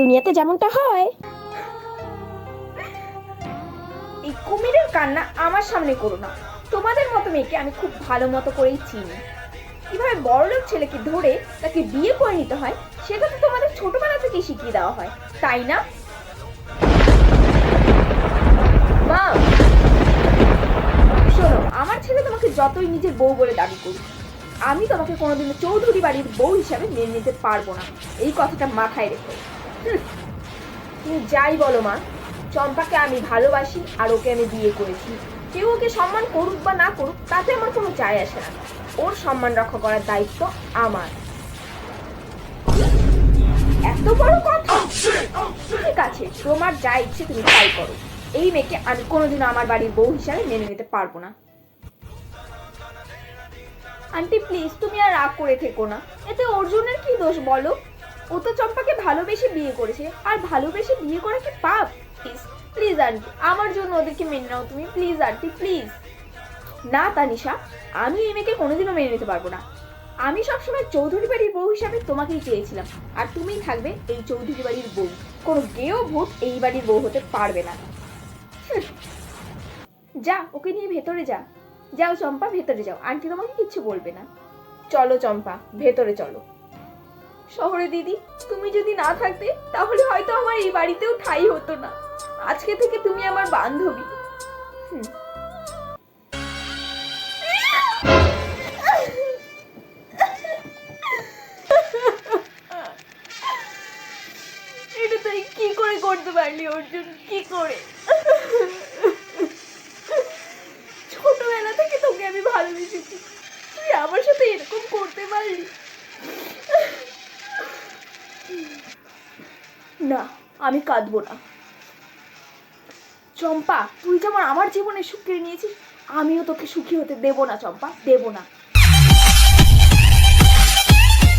দুনিয়াতে যেমনটা হয়। এই কুমিরের কান্না আমার সামনে করো না। তোমাদের মতো মেয়েকে আমি খুব ভালো মতো করেই চিনি। কিভাবে বড়লোক ছেলেকে ধরে তাকে বিয়ে করে নিতে হয় সেটা তো তোমাদের ছোটবেলা থেকেই শিখিয়ে দেওয়া হয়, তাই না? মা, শোনো, আমার ছেলে তোমাকে যতই নিজের বউ বলে দাবি করুক, আমি তোমাকে কোনোদিনও চৌধুরী বাড়ির বউ হিসাবে মেনে নিতে পারবো না। এই কথাটা মাথায় রেখো। তুমি যাই বলো মা, চম্পাকে আমি ভালোবাসি আর ওকে আমি বিয়ে করেছি। কেউ ওকে সম্মান করুক বা না করুক তাতে আমার কোনো যায় আসে না। ওর সম্মান রক্ষা করার দায়িত্ব আমার। এত বড় কথা? ঠিক আছে, তোমার যা ইচ্ছে তুমি তাই করো। এই মেয়েকে আমি কোনোদিনও আমার বাড়ির বউ হিসাবে মেনে নিতে পারবো না। আন্টি প্লিজ, তুমি আর রাগ করে থেকো না। এতে অর্জুনের কি দোষ বলো? ও তো চম্পাকে ভালোবেসে বিয়ে করেছে, আর ভালোবেসে বিয়ে করা কি পাপ? প্লিজ প্লিজ আন্টি, আমার জন্য ওদেরকে মেনে নাও তুমি, প্লিজ আন্টি প্লিজ। না তানিশা, আমি এই মেয়েকে কোনোদিনও মেনে নিতে পারবো না। আমি সবসময় চৌধুরী বাড়ির বউ হিসাবে তোমাকেই চেয়েছিলাম, আর তুমিই থাকবে এই চৌধুরী বাড়ির বউ। কোনো গেও ভূত এই বাড়ির বউ হতে পারবে না। যা, ওকে নিয়ে ভেতরে যা। যাও চম্পা, ভেতরে যাও, আন্টি তোমাকে কিচ্ছু বলবে না। চলো চম্পা, ভেতরে চলো। শহরে দিদি, তুমি যদি না থাকতে তাহলে হয়তো আমার এই বাড়িতেও ঠাঁই হতো না। আজকে থেকে তুমি আমার বান্ধবী। এটা তুই কি করে করতে পারলি অর্জুন, কি করে? ছোটবেলা থেকে তোকে আমি ভালোবেসেছি, তুই আমার সাথে এরকম করতে পারলি? না, আমি কাঁদবো না। চম্পা, তুই যেমন আমার জীবনে সুখ কেড়ে নিয়েছিস, আমিও তোকে সুখী হতে দেবো না চম্পা, দেবো না।